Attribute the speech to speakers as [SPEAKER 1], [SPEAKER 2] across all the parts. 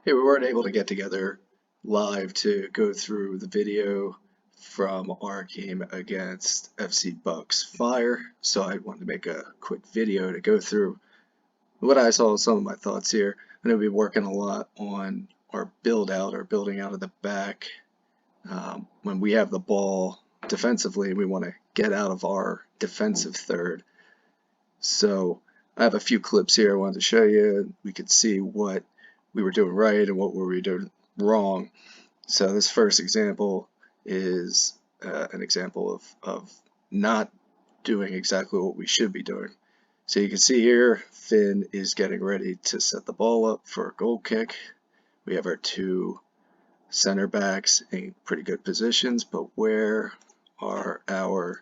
[SPEAKER 1] Hey, we weren't able to get together live to go through the video from our game against FC Bucks Fire, so I wanted to make a quick video to go through what I saw, some of my thoughts here. I'm going to be working a lot on our build out, our building out of the back. When we have the ball defensively, we want to get out of our defensive third. So I have a few clips here I wanted to show you. We could see what we were doing right and what were we doing wrong. So this first example is an example of not doing exactly what we should be doing. So you can see here, Finn is getting ready to set the ball up for a goal kick. We have our two center backs in pretty good positions, but where are our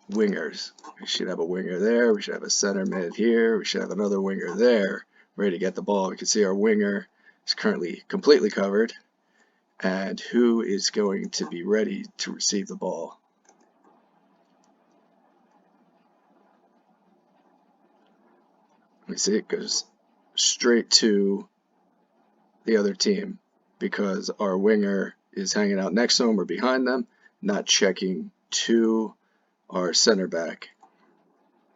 [SPEAKER 1] wingers? We should have a winger there, we should have a center mid here, we should have another winger there, ready to get the ball. We can see our winger is currently completely covered, and who is going to be ready to receive the ball? We see it goes straight to the other team because our winger is hanging out next to them or behind them, not checking to our center back.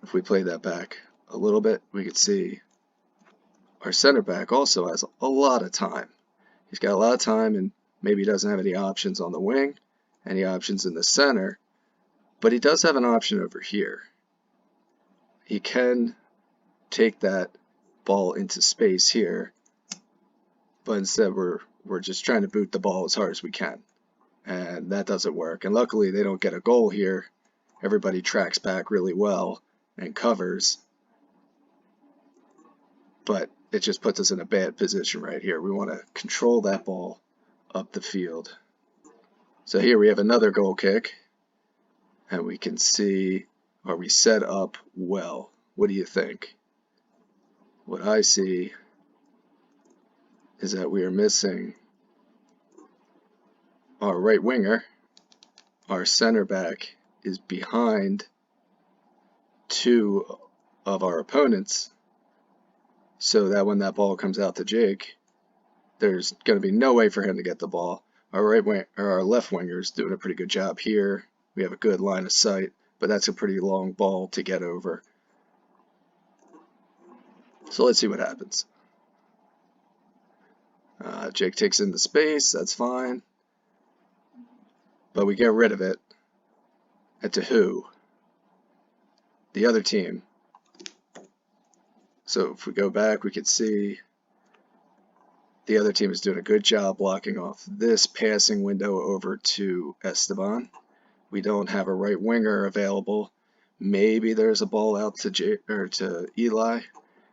[SPEAKER 1] If we play that back a little bit, we could see our center back also has a lot of time. He's got a lot of time, and maybe he doesn't have any options on the wing, any options in the center, but he does have an option over here. He can take that ball into space here, but instead we're just trying to boot the ball as hard as we can, and that doesn't work. And luckily they don't get a goal here. Everybody tracks back really well and covers, but it just puts us in a bad position right here. We want to control that ball up the field. So here we have another goal kick, and we can see, are we set up well? What do you think? What I see is that we are missing our right winger. Our center back is behind two of our opponents, so that when that ball comes out to Jake, there's going to be no way for him to get the ball. Our left winger is doing a pretty good job here. We have a good line of sight, but that's a pretty long ball to get over. So let's see what happens. Jake takes in the space, that's fine, but we get rid of it. And to who? The other team. So if we go back, we can see the other team is doing a good job blocking off this passing window over to Esteban. We don't have a right winger available. Maybe there's a ball out to Eli,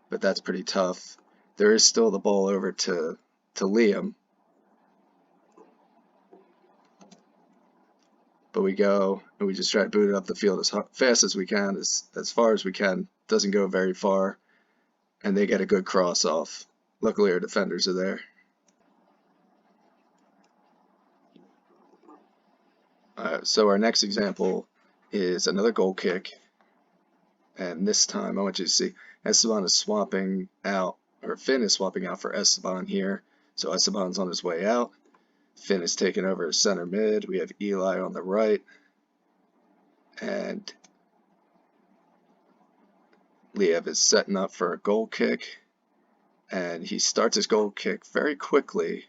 [SPEAKER 1] but that's pretty tough. There is still the ball over to Liam. But we go and we just try to boot it up the field as fast as we can, as far as we can. Doesn't go very far, and they get a good cross off. Luckily our defenders are there. So our next example is another goal kick, and this time I want you to see Esteban is swapping out, or Finn is swapping out for Esteban here. So Esteban's on his way out. Finn is taking over center mid. We have Eli on the right, and Liev is setting up for a goal kick, and he starts his goal kick very quickly.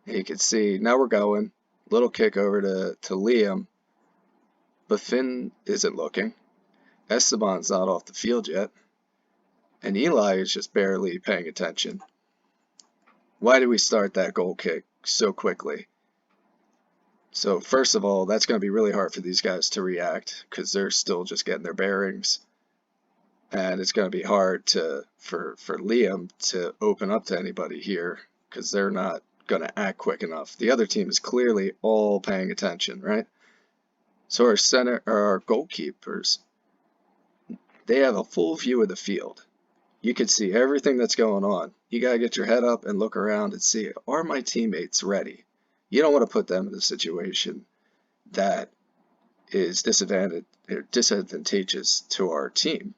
[SPEAKER 1] You can see now we're going. Little kick over to Liam, but Finn isn't looking. Esteban's not off the field yet, and Eli is just barely paying attention. Why did we start that goal kick so quickly? So first of all, that's going to be really hard for these guys to react because they're still just getting their bearings, and it's going to be hard for Liam to open up to anybody here because they're not going to act quick enough. The other team is clearly all paying attention, right? So our goalkeepers, they have a full view of the field. You can see everything that's going on. You got to get your head up and look around and see, are my teammates ready? You don't want to put them in a situation that is disadvantageous to our team.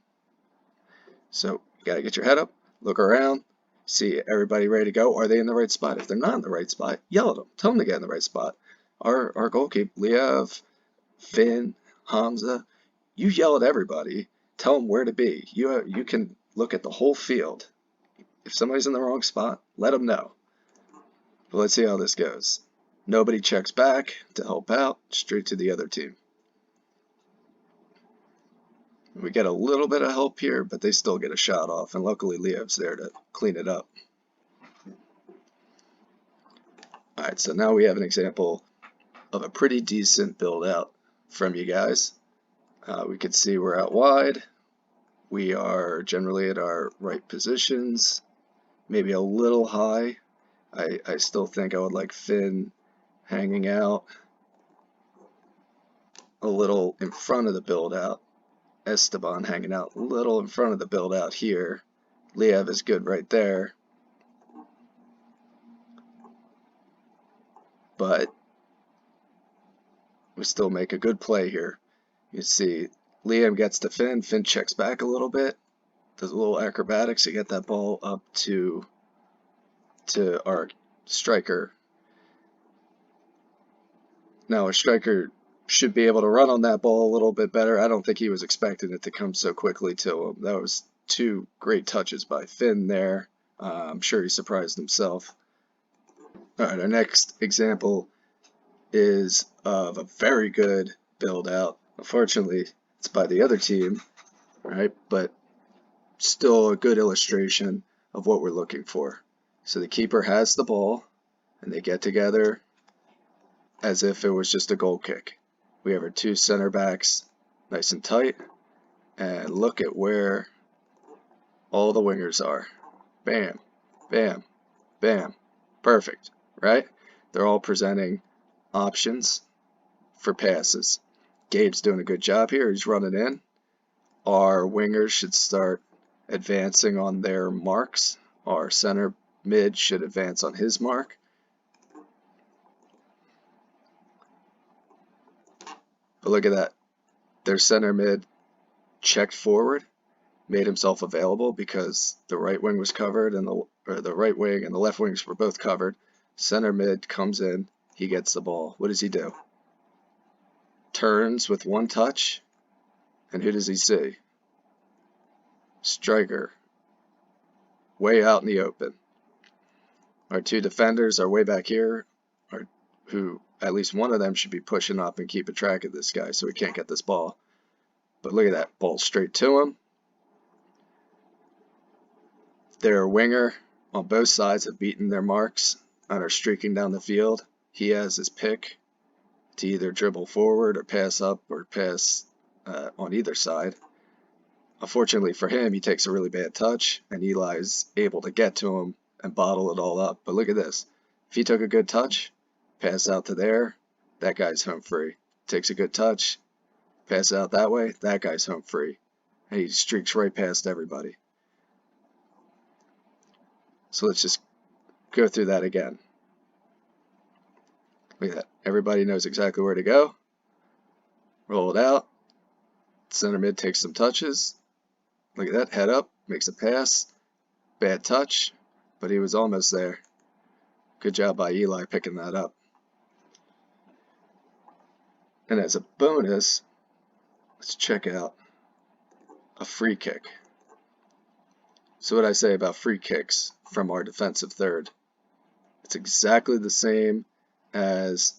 [SPEAKER 1] So you got to get your head up, look around, See everybody ready to go. Are they in the right spot? If they're not in the right spot, yell at them. Tell them to get in the right spot. Our goalkeeper, Liev, Finn, Hamza, you yell at everybody. Tell them where to be. You can look at the whole field. If somebody's in the wrong spot, let them know. But let's see how this goes. Nobody checks back to help out. Straight to the other team. We get a little bit of help here, but they still get a shot off, and luckily Liev's there to clean it up. Alright, so now we have an example of a pretty decent build out from you guys. We can see we're out wide. We are generally at our right positions, maybe a little high. I still think I would like Finn hanging out a little in front of the build out. Esteban hanging out a little in front of the build out here. Liev is good right there. But we still make a good play here. You see Liam gets to Finn. Finn checks back a little bit. Does a little acrobatics to get that ball up to our striker. Now our striker should be able to run on that ball a little bit better. I don't think he was expecting it to come so quickly to him. That was two great touches by Finn there. I'm sure he surprised himself. Alright, our next example is of a very good build out. Unfortunately, it's by the other team, right? But still a good illustration of what we're looking for. So the keeper has the ball, and they get together as if it was just a goal kick. We have our two center backs nice and tight, and look at where all the wingers are. Bam, bam, bam. Perfect, right? They're all presenting options for passes. Gabe's doing a good job here. He's running in. Our wingers should start advancing on their marks. Our center mid should advance on his mark. But look at that. Their center mid checked forward, made himself available because the right wing was covered and the right wing and the left wings were both covered. Center mid comes in, he gets the ball. What does he do? Turns with one touch, and who does he see? Striker, way out in the open. Our two defenders are way back here, who at least one of them should be pushing up and keeping track of this guy so he can't get this ball. But look at that, ball straight to him. Their winger on both sides have beaten their marks and are streaking down the field. He has his pick to either dribble forward or pass up or pass on either side. Unfortunately for him, he takes a really bad touch, and Eli's able to get to him and bottle it all up. But look at this. If he took a good touch, pass out to there, that guy's home free. Takes a good touch, pass out that way, that guy's home free. And he streaks right past everybody. So let's just go through that again. Look at that. Everybody knows exactly where to go. Roll it out. Center mid takes some touches. Look at that. Head up. Makes a pass. Bad touch. But he was almost there. Good job by Eli picking that up. And as a bonus, let's check out a free kick. So what I say about free kicks from our defensive third, it's exactly the same as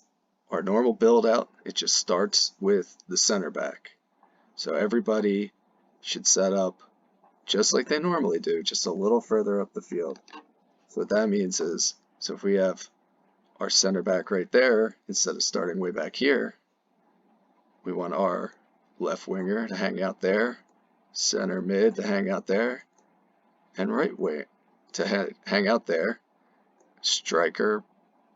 [SPEAKER 1] our normal build out. It just starts with the center back. So everybody should set up just like they normally do, just a little further up the field. So what that means is, so if we have our center back right there, instead of starting way back here, we want our left winger to hang out there, center mid to hang out there, and right wing to hang out there, striker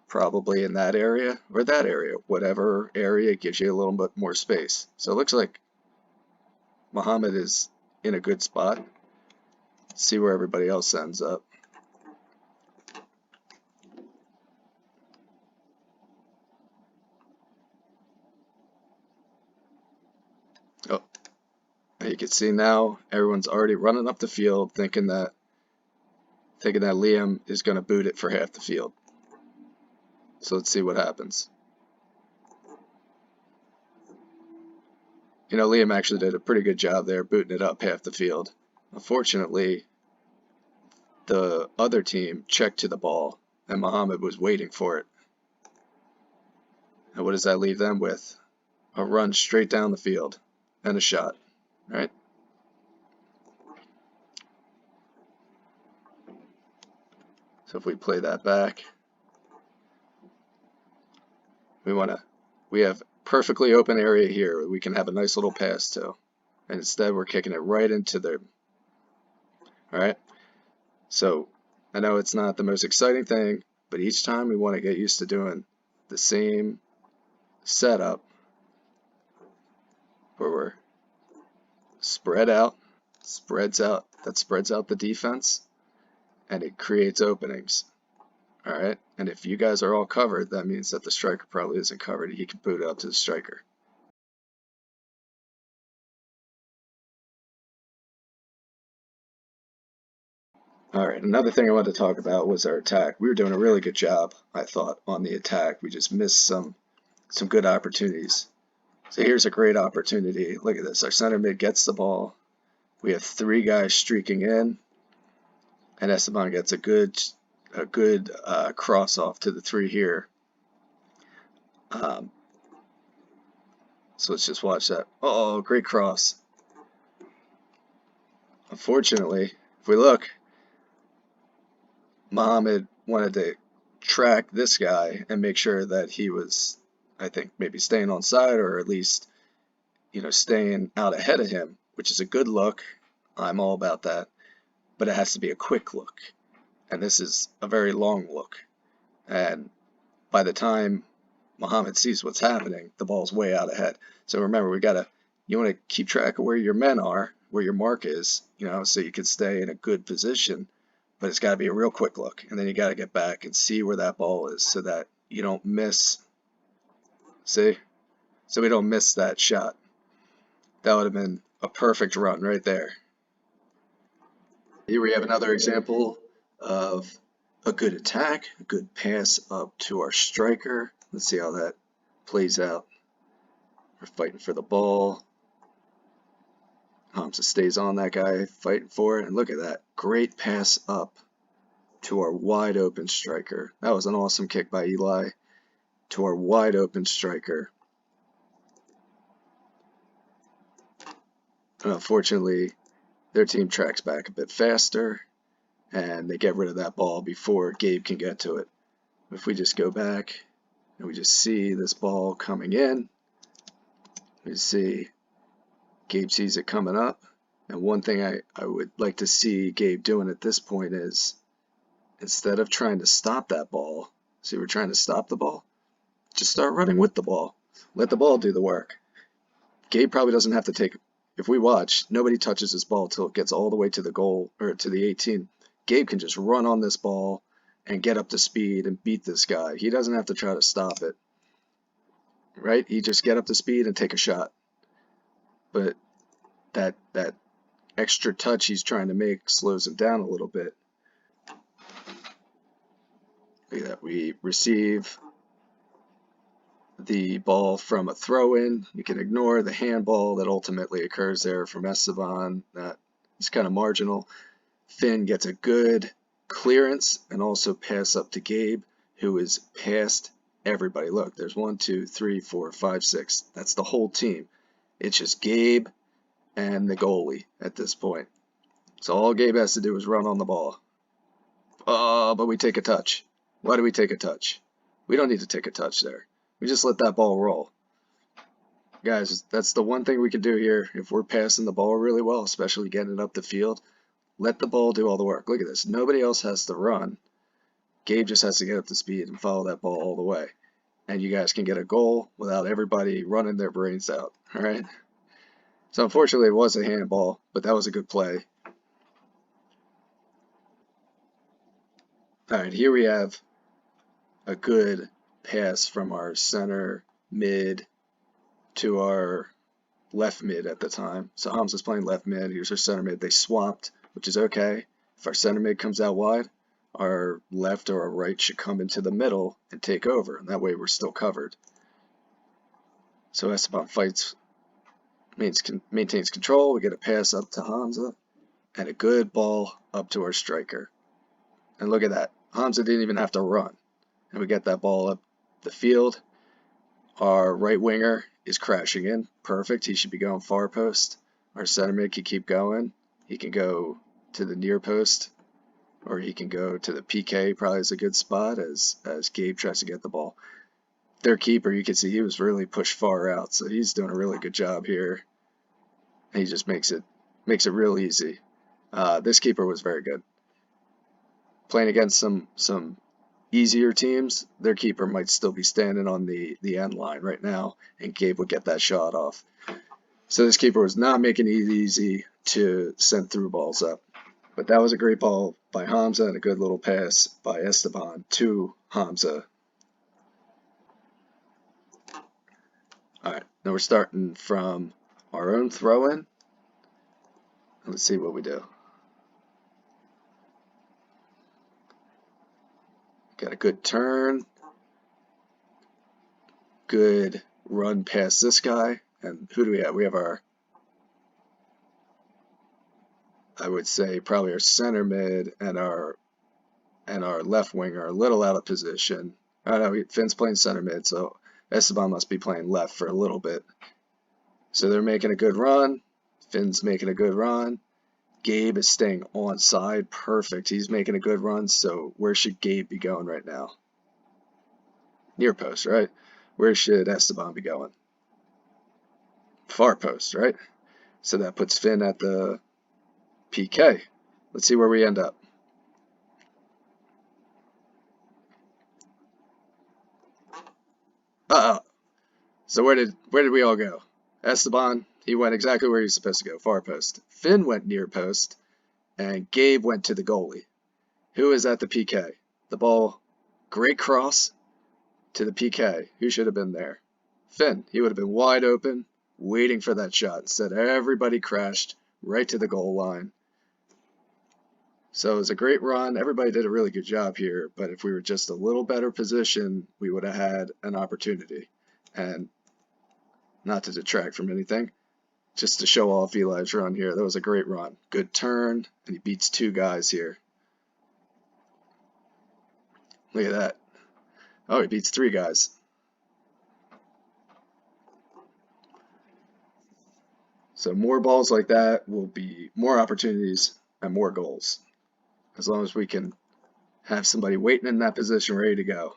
[SPEAKER 1] probably in that area or that area, whatever area gives you a little bit more space. So it looks like Muhammad is in a good spot. Let's see where everybody else ends up. Oh, you can see now everyone's already running up the field thinking thinking that Liam is going to boot it for half the field. So let's see what happens. You know, Liam actually did a pretty good job there, booting it up half the field. Unfortunately, the other team checked to the ball, and Muhammad was waiting for it. And what does that leave them with? A run straight down the field and a shot, right? So if we play that back, we have perfectly open area here we can have a nice little pass to, and instead we're kicking it right into the, all right? So I know it's not the most exciting thing, but each time we want to get used to doing the same setup where we're spreads out, that spreads out the defense, and it creates openings. All right, and if you guys are all covered, that means that the striker probably isn't covered. He can boot it out to the striker. All right, another thing I wanted to talk about was our attack. We were doing a really good job, I thought, on the attack. We just missed some good opportunities. So here's a great opportunity. Look at this. Our center mid gets the ball. We have 3 guys streaking in, and Esteban gets a good cross off to the 3 here. So let's just watch that. Oh, great cross. Unfortunately, if we look, Muhammad wanted to track this guy and make sure that he was, I think, maybe staying on side, or at least, you know, staying out ahead of him, which is a good look. I'm all about that. But it has to be a quick look. And this is a very long look. And by the time Muhammad sees what's happening, the ball's way out ahead. So remember, you want to keep track of where your men are, where your mark is, you know, so you can stay in a good position. But it's got to be a real quick look, and then you got to get back and see where that ball is so that you don't miss. See? So we don't miss that shot. That would have been a perfect run right there. Here we have another example of a good attack, a good pass up to our striker. Let's see how that plays out. We're fighting for the ball. Hamza stays on that guy, fighting for it, and look at that. Great pass up to our wide open striker. That was an awesome kick by Eli to our wide open striker. And unfortunately, their team tracks back a bit faster, and they get rid of that ball before Gabe can get to it. If we just go back and we just see this ball coming in, we see Gabe sees it coming up. And one thing I would like to see Gabe doing at this point is, instead of trying to stop that ball, see, we're trying to stop the ball, just start running with the ball. Let the ball do the work. Gabe probably doesn't have to take, if we watch, nobody touches this ball till it gets all the way to the goal, or to the 18. Gabe can just run on this ball and get up to speed and beat this guy. He doesn't have to try to stop it, right? He just get up to speed and take a shot. But that extra touch he's trying to make slows him down a little bit. Look at that. We receive the ball from a throw-in. You can ignore the handball that ultimately occurs there from Esteban. That is kind of marginal. Finn gets a good clearance and also pass up to Gabe, who is past everybody. Look, there's 1, 2, 3, 4, 5, 6. That's the whole team. It's just Gabe and the goalie at this point. So all Gabe has to do is run on the ball. Oh, but we take a touch. Why do we take a touch? We don't need to take a touch there. We just let that ball roll. Guys, that's the one thing we can do here if we're passing the ball really well, especially getting it up the field. Let the ball do all the work. Look at this. Nobody else has to run. Gabe just has to get up to speed and follow that ball all the way. And you guys can get a goal without everybody running their brains out. All right? So unfortunately, it was a handball, but that was a good play. All right, here we have a good pass from our center mid to our left mid at the time. So Hamza's playing left mid. Here's our center mid. They swapped, which is okay. If our center mid comes out wide, our left or our right should come into the middle and take over, and that way we're still covered. So Esteban fights, maintains control. We get a pass up to Hamza, and a good ball up to our striker. And look at that. Hamza didn't even have to run. And we get that ball up the field. Our right winger is crashing in. Perfect. He should be going far post. Our center mid can keep going. He can go to the near post, or he can go to the PK. Probably is a good spot as Gabe tries to get the ball. Their keeper, you can see he was really pushed far out, so he's doing a really good job here. And he just makes it real easy. This keeper was very good. Playing against some easier teams, their keeper might still be standing on the end line right now, and Gabe would get that shot off. So this keeper was not making it easy to send through balls up. But that was a great ball by Hamza and a good little pass by Esteban to Hamza. Alright, now we're starting from our own throw-in. Let's see what we do. Got a good turn. Good run past this guy. And who do we have? We have our, I would say, probably our center mid and our left winger are a little out of position. I don't know, Finn's playing center mid, so Esteban must be playing left for a little bit. So they're making a good run. Finn's making a good run. Gabe is staying onside. Perfect. He's making a good run. So where should Gabe be going right now? Near post, right? Where should Esteban be going? Far post, right? So that puts Finn at the PK. Let's see where we end up. So where did we all go? Esteban, he went exactly where he was supposed to go, far post. Finn went near post, and Gabe went to the goalie. Who is at the PK? The ball, great cross to the PK. Who should have been there? Finn. He would have been wide open, waiting for that shot. Instead, everybody crashed right to the goal line. So it was a great run. Everybody did a really good job here, but if we were just a little better positioned, we would have had an opportunity. And not to detract from anything, just to show off Eli's run here. That was a great run. Good turn, and he beats two guys here. Look at that. Oh, he beats three guys. So more balls like that will be more opportunities and more goals. As long as we can have somebody waiting in that position ready to go.